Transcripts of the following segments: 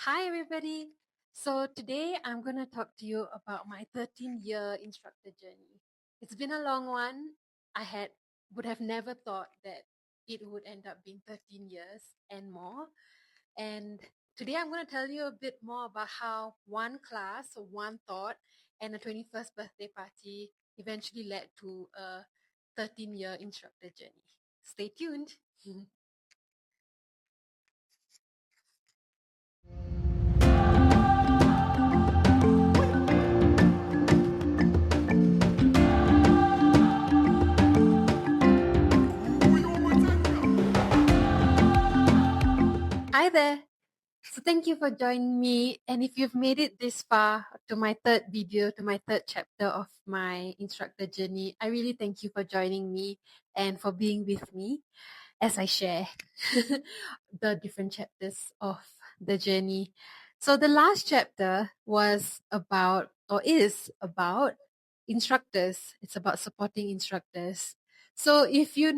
Hi, everybody. So, today I'm going to talk to you about my 13-year instructor journey. It's been a long one. Would have never thought that it would end up being 13 years and more. And today I'm going to tell you a bit more about how one class, one thought, and a 21st birthday party eventually led to a 13-year instructor journey. Stay tuned. Hi there. So thank you for joining me. And if you've made it this far to my third video, to my third chapter of my instructor journey, I really thank you for joining me and for being with me as I share the different chapters of the journey. So the last chapter was about, or is about, instructors. It's about supporting instructors. So if you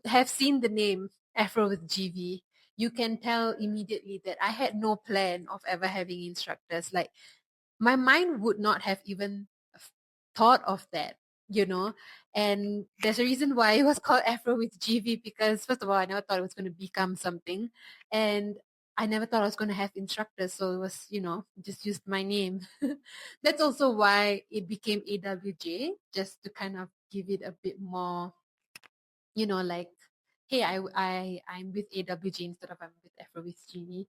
have seen the name Afro with GV, you can tell immediately that I had no plan of ever having instructors. Like, my mind would not have even thought of that, you know. And there's a reason why it was called Afro with GV, because first of all, I never thought it was going to become something, and I never thought I was going to have instructors, so it was, just used my name. That's also why it became AWJ, just to kind of give it a bit more, like, hey, I'm with AWJ instead of I'm with Afro with Genie.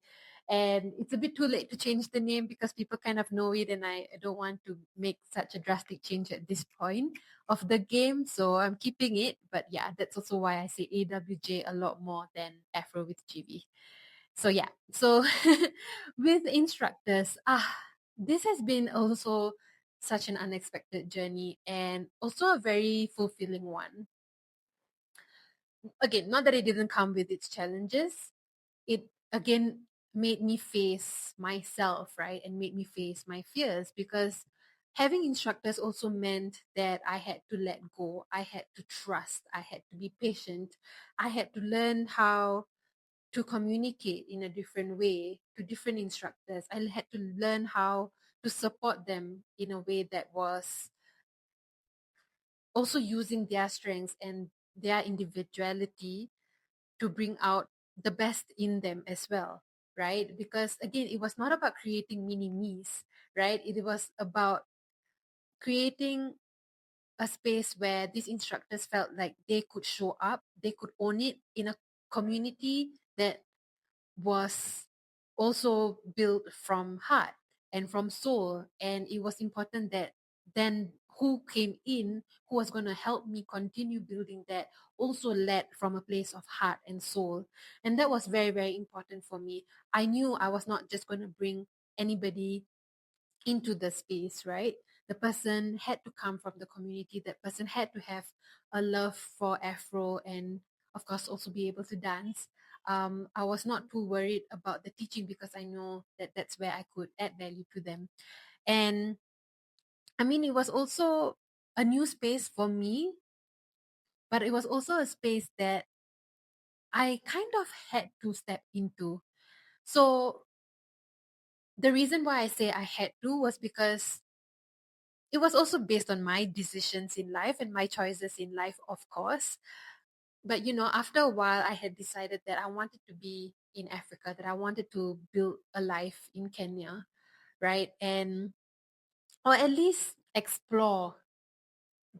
And it's a bit too late to change the name because people kind of know it, and I don't want to make such a drastic change at this point of the game. So I'm keeping it. But yeah, that's also why I say AWJ a lot more than Afro with GV. So yeah. So with instructors, this has been also such an unexpected journey and also a very fulfilling one. Again, not that it didn't come with its challenges. It again made me face myself, right? And made me face my fears, because having instructors also meant that I had to let go. I had to trust. I had to be patient. I had to learn how to communicate in a different way to different instructors. I had to learn how to support them in a way that was also using their strengths and their individuality to bring out the best in them as well, right? Because again, it was not about creating mini me's, right? It was about creating a space where these instructors felt like they could show up, they could own it in a community that was also built from heart and from soul. And it was important that then who came in, who was going to help me continue building that, also led from a place of heart and soul. And that was very, very important for me. I knew I was not just going to bring anybody into the space, right? The person had to come from the community. That person had to have a love for Afro and, of course, also be able to dance. I was not too worried about the teaching because I know that that's where I could add value to them. And I mean, it was also a new space for me, but it was also a space that I kind of had to step into. So the reason why I say I had to was because it was also based on my decisions in life and my choices in life, of course. But after a while, I had decided that I wanted to be in Africa, that I wanted to build a life in Kenya, right? And or at least explore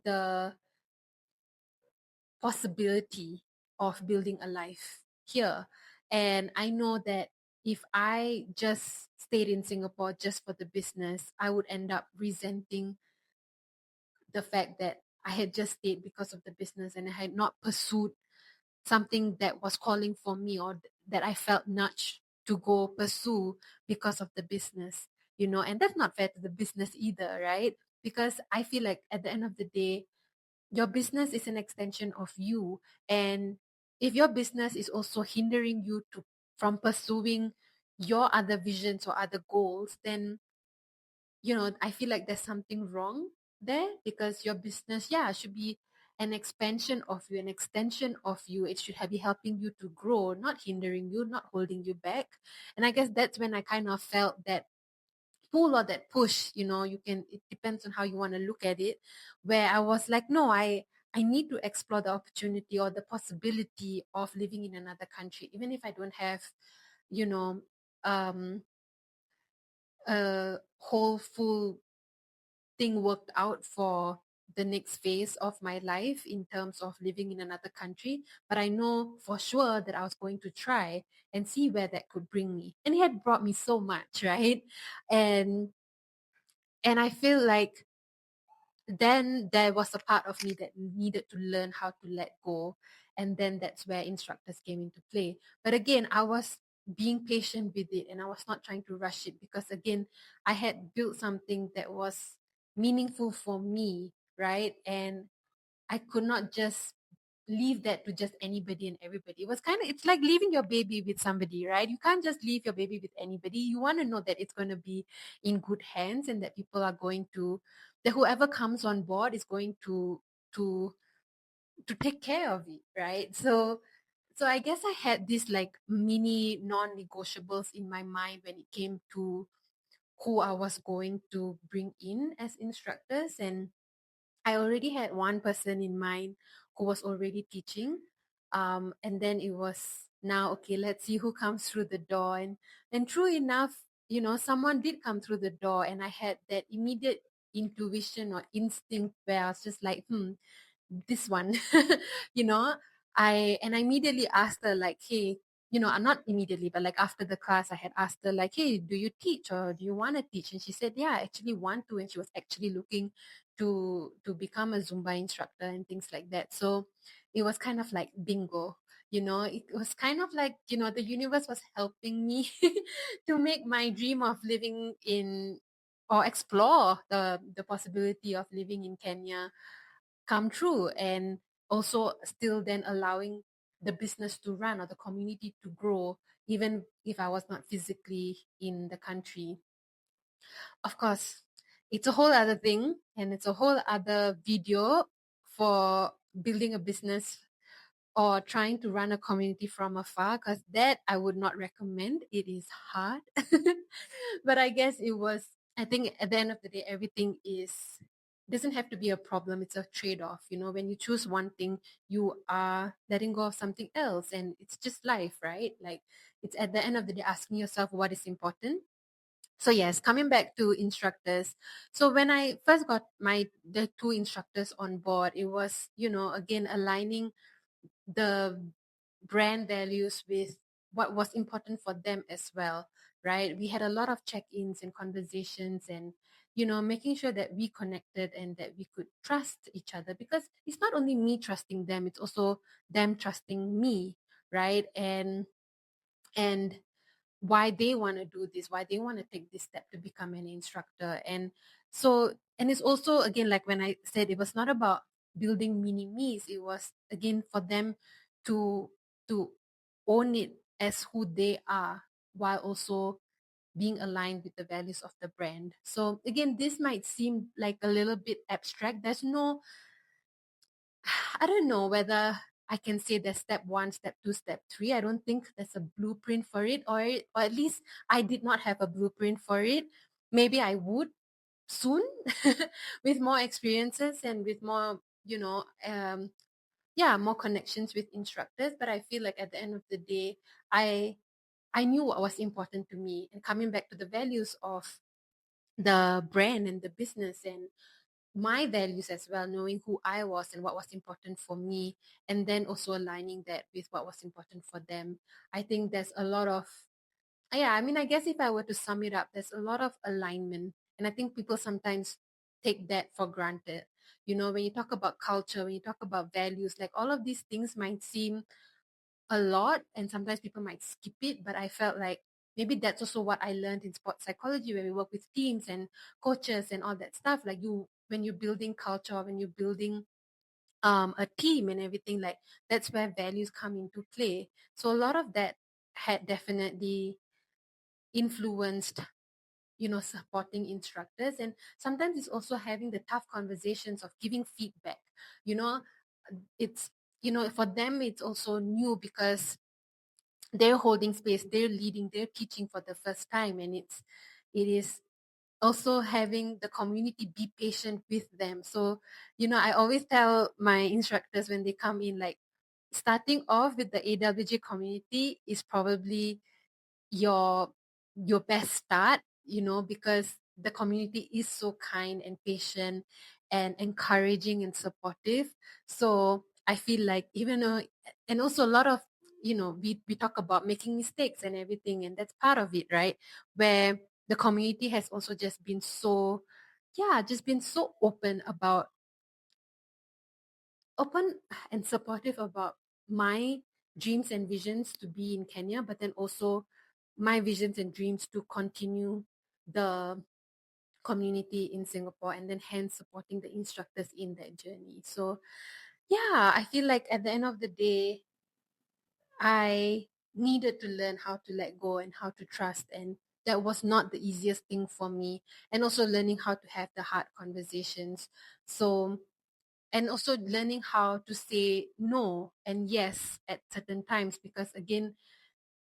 the possibility of building a life here. And I know that if I just stayed in Singapore just for the business, I would end up resenting the fact that I had just stayed because of the business and I had not pursued something that was calling for me, or that I felt nudged to go pursue because of the business, and that's not fair to the business either, right? Because I feel like at the end of the day, your business is an extension of you. And if your business is also hindering you to from pursuing your other visions or other goals, then I feel like there's something wrong there, because your business, yeah, should be an expansion of you, an extension of you. It should be helping you to grow, not hindering you, not holding you back. And I guess that's when I kind of felt that pull or that push, it depends on how you want to look at it, where I was like, no, I need to explore the opportunity or the possibility of living in another country, even if I don't have, you know, um, a whole full thing worked out for the next phase of my life in terms of living in another country. But I know for sure that I was going to try and see where that could bring me. And it had brought me so much, right? And and I feel like then there was a part of me that needed to learn how to let go. And then that's where instructors came into play. But again, I was being patient with it and I was not trying to rush it, because again, I had built something that was meaningful for me, right? And I could not just leave that to just anybody and everybody. It was kind of, it's like leaving your baby with somebody, right? You can't just leave your baby with anybody. You want to know that it's going to be in good hands and that people are going to, that whoever comes on board is going to to take care of it, right? So I guess I had this like mini non-negotiables in my mind when it came to who I was going to bring in as instructors. And I already had one person in mind who was already teaching. And then it was now, okay, let's see who comes through the door. And true enough, someone did come through the door, and I had that immediate intuition or instinct where I was just like, this one. you know I immediately asked her like, hey, not immediately, but like after the class I had asked her like, hey, do you teach or do you want to teach? And she said, yeah, I actually want to. And she was actually looking to become a Zumba instructor and things like that. So it was kind of like bingo. It was kind of like, the universe was helping me to make my dream of living in, or explore the possibility of living in Kenya come true, and also still then allowing the business to run or the community to grow, even if I was not physically in the country. Of course, it's a whole other thing, and it's a whole other video for building a business or trying to run a community from afar, because that I would not recommend. It is hard. But I guess it was, I think at the end of the day, everything is, doesn't have to be a problem. It's a trade-off. When you choose one thing, you are letting go of something else. And it's just life, right? Like, it's at the end of the day asking yourself what is important. So yes, coming back to instructors. So when I first got the two instructors on board, it was, again, aligning the brand values with what was important for them as well, right? We had a lot of check-ins and conversations, and making sure that we connected and that we could trust each other, because it's not only me trusting them, it's also them trusting me, right? And why they want to do this, why they want to take this step to become an instructor. And so, and it's also, again, like when I said, it was not about building mini me's, it was again for them to to own it as who they are, while also being aligned with the values of the brand. So again, this might seem like a little bit abstract. There's no, I don't know whether I can say there's step one, step two, step three. I don't think there's a blueprint for it, or at least I did not have a blueprint for it. Maybe I would soon with more experiences and with more, more connections with instructors. But I feel like at the end of the day, I I knew what was important to me, and coming back to the values of the brand and the business, and my values as well, knowing who I was and what was important for me, and then also aligning that with what was important for them. I think there's a lot of, yeah, I mean, I guess if I were to sum it up, there's a lot of alignment. And I think people sometimes take that for granted. When you talk about culture, when you talk about values, like all of these things might seem a lot, and sometimes people might skip it. But I felt like maybe that's also what I learned in sports psychology, where we work with teams and coaches and all that stuff. Like, when you're building culture, when you're building a team and everything, like, that's where values come into play. So a lot of that had definitely influenced, supporting instructors. And sometimes it's also having the tough conversations of giving feedback. you know it's, for them it's also new because they're holding space, they're leading, they're teaching for the first time, and it is also having the community be patient with them. So, I always tell my instructors when they come in, like, starting off with the AWJ community is probably your best start, because the community is so kind and patient and encouraging and supportive. So I feel like, even though, and also a lot of, we talk about making mistakes and everything, and that's part of it, right? Where the community has also just been so, yeah, just been so open and supportive about my dreams and visions to be in Kenya, but then also my visions and dreams to continue the community in Singapore, and then hence supporting the instructors in that journey. So, yeah, I feel like at the end of the day, I needed to learn how to let go and how to trust. And that was not the easiest thing for me. And also learning how to have the hard conversations. So, and also learning how to say no and yes at certain times, because again,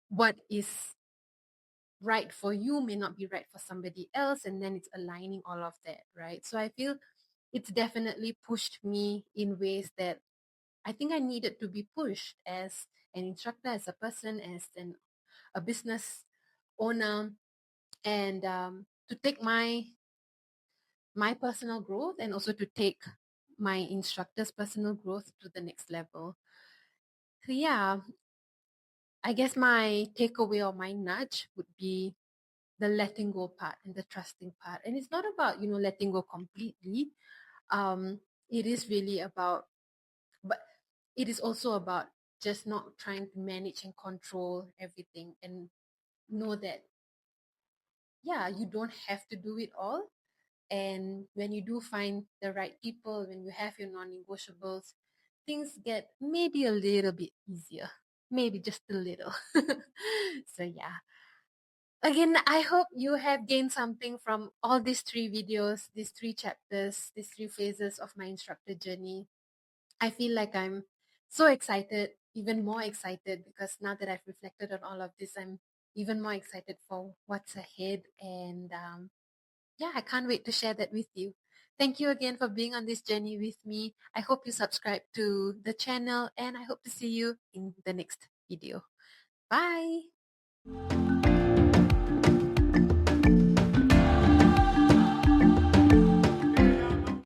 what is right for you may not be right for somebody else, and then it's aligning all of that, right? So I feel it's definitely pushed me in ways that I think I needed to be pushed as an instructor, as a person, as a business owner, and to take my personal growth, and also to take my instructor's personal growth to the next level. So yeah, I guess my takeaway or my nudge would be the letting go part and the trusting part. And it's not about, letting go completely. It is really about, but it is also about just not trying to manage and control everything, and know that, yeah, you don't have to do it all. And when you do find the right people, when you have your non-negotiables, things get maybe a little bit easier, maybe just a little. So yeah, again, I hope you have gained something from all these three videos, these three chapters, these three phases of my instructor journey. I feel like I'm so excited, even more excited, because now that I've reflected on all of this, I'm even more excited for what's ahead. And yeah, I can't wait to share that with you. Thank you again for being on this journey with me. I hope you subscribe to the channel, and I hope to see you in the next video. Bye.